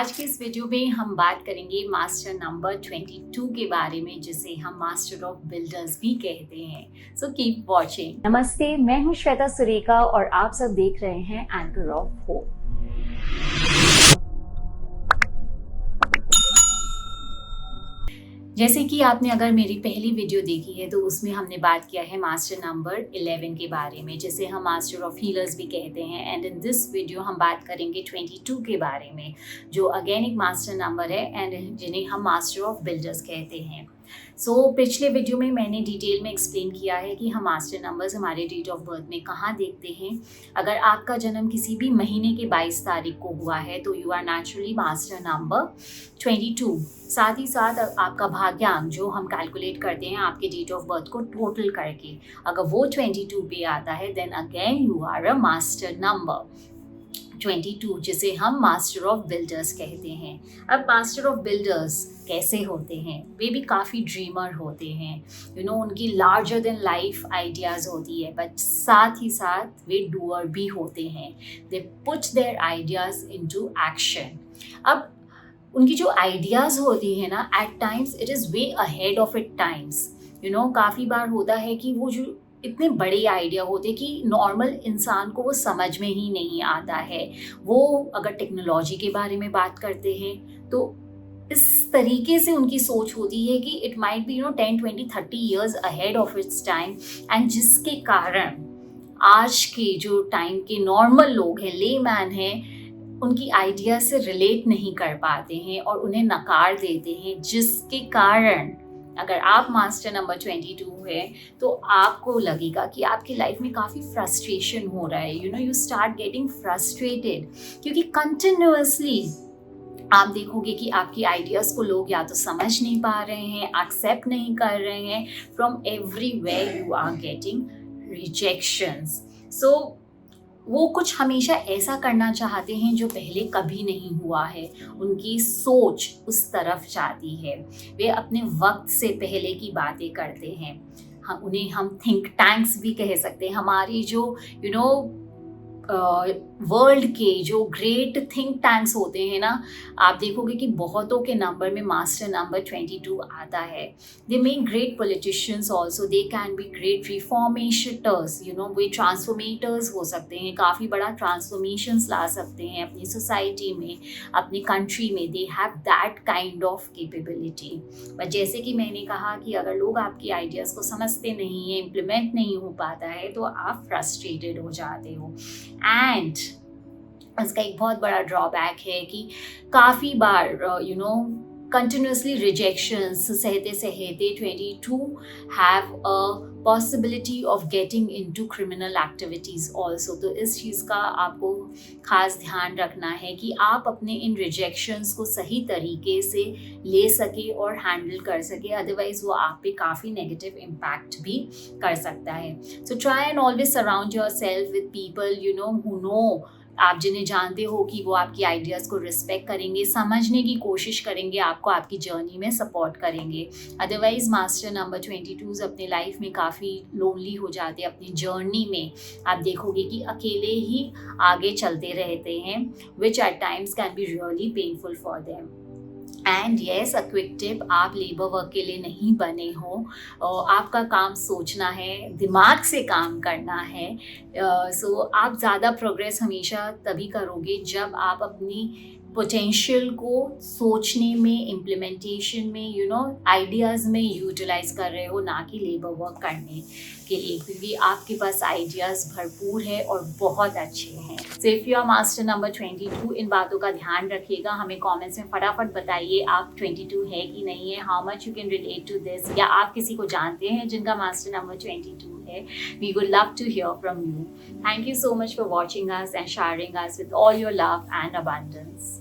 आज की इस वीडियो में हम बात करेंगे मास्टर नंबर 22 के बारे में, जिसे हम मास्टर ऑफ बिल्डर्स भी कहते हैं। So keep watching. नमस्ते, मैं हूं श्वेता सुरेखा और आप सब देख रहे हैं एंकर ऑफ होप। जैसे कि आपने अगर मेरी पहली वीडियो देखी है तो उसमें हमने बात किया है मास्टर नंबर 11 के बारे में, जिसे हम मास्टर ऑफ हीलर्स भी कहते हैं। एंड इन दिस वीडियो हम बात करेंगे 22 के बारे में, जो अगेन एक मास्टर नंबर है एंड जिन्हें हम मास्टर ऑफ बिल्डर्स कहते हैं। पिछले वीडियो में मैंने डिटेल में एक्सप्लेन किया है कि हम मास्टर नंबर्स हमारे डेट ऑफ बर्थ में कहाँ देखते हैं। अगर आपका जन्म किसी भी महीने के 22 तारीख को हुआ है तो you are naturally master number 22। साथ ही साथ आपका भाग्यांक जो हम कैलकुलेट करते हैं आपके डेट ऑफ बर्थ को टोटल करके, अगर वो 22 पे आता है then again you are a master number 22, जिसे हम मास्टर ऑफ बिल्डर्स कहते हैं। अब मास्टर ऑफ बिल्डर्स कैसे होते हैं? वे भी काफ़ी ड्रीमर होते हैं, उनकी लार्जर देन लाइफ आइडियाज़ होती है, बट साथ ही साथ वे डूअर भी होते हैं। They put their ideas into action. अब उनकी जो आइडियाज़ होती है ना, at times it is way ahead of it times. काफ़ी बार होता है कि वो जो इतने बड़े आइडिया होते कि नॉर्मल इंसान को वो समझ में ही नहीं आता है। वो अगर टेक्नोलॉजी के बारे में बात करते हैं तो इस तरीके से उनकी सोच होती है कि it might be 10, 20, 30 years ahead of its time, and जिसके कारण आज के जो टाइम के नॉर्मल लोग हैं, ले मैन हैं, उनकी आइडिया से रिलेट नहीं कर पाते हैं और उन्हें नकार देते हैं, जिसके कारण अगर आप मास्टर नंबर 22 है तो आपको लगेगा कि आपकी लाइफ में काफ़ी फ्रस्ट्रेशन हो रहा है। यू स्टार्ट गेटिंग फ्रस्ट्रेटेड, क्योंकि कंटिन्यूअसली आप देखोगे कि आपकी आइडियाज़ को लोग या तो समझ नहीं पा रहे हैं, एक्सेप्ट नहीं कर रहे हैं। From everywhere you are getting rejections. वो कुछ हमेशा ऐसा करना चाहते हैं जो पहले कभी नहीं हुआ है। उनकी सोच उस तरफ जाती है। वे अपने वक्त से पहले की बातें करते हैं। हाँ, उन्हें हम थिंक टैंक्स भी कह सकते हैं। हमारी जो वर्ल्ड के जो ग्रेट थिंक टैंक्स होते हैं ना, आप देखोगे कि बहुतों के नंबर में मास्टर नंबर 22 आता है। They make great politicians also, they can be great reformationers, वे ट्रांसफॉर्मेटर्स हो सकते हैं, काफ़ी बड़ा ट्रांसफॉर्मेशंस ला सकते हैं अपनी सोसाइटी में, अपनी कंट्री में। They have that kind of capability. But जैसे कि मैंने कहा कि अगर लोग आपकी आइडियाज़ को समझते नहीं हैं, इम्प्लीमेंट नहीं हो पाता है, तो आप फ्रस्ट्रेटेड हो जाते हो। एंड इसका एक बहुत बड़ा ड्रॉबैक है कि काफ़ी बार कंटिन्यूसली रिजेक्शंस सहते सहते 22 have a possibility of getting into criminal activities also. तो इस चीज़ का आपको खास ध्यान रखना है कि आप अपने इन रिजेक्शंस को सही तरीके से ले सके और हैंडल कर सके, अदरवाइज वो आप पे काफ़ी नेगेटिव इम्पैक्ट भी कर सकता है। So try and always surround your self with people who know, आप जिन्हें जानते हो कि वो आपकी आइडियाज़ को रिस्पेक्ट करेंगे, समझने की कोशिश करेंगे, आपको आपकी जर्नी में सपोर्ट करेंगे। अदरवाइज मास्टर नंबर 22 अपने लाइफ में काफ़ी लोनली हो जाते हैं। अपनी जर्नी में आप देखोगे कि अकेले ही आगे चलते रहते हैं, which at times can be really painful for them. And yes, a quick tip, आप लेबर वर्क के लिए नहीं बने हो। आपका काम सोचना है, दिमाग से काम करना है। आप ज़्यादा प्रोग्रेस हमेशा तभी करोगे जब आप अपनी पोटेंशियल को सोचने में, इम्प्लीमेंटेशन में, आइडियाज़ में यूटिलाइज कर रहे हो, ना कि लेबर वर्क करने के लिए, क्योंकि आपके पास आइडियाज़ भरपूर है और बहुत अच्छे हैं। So if you are master number 22, इन बातों का ध्यान रखिएगा। हमें कमेंट्स में फटाफट बताइए आप 22 है कि नहीं है, how much you can relate to this, या आप किसी को जानते हैं जिनका मास्टर नंबर 22 है। We would love to hear from you. Thank you so much for watching us and sharing us with all your love and abundance.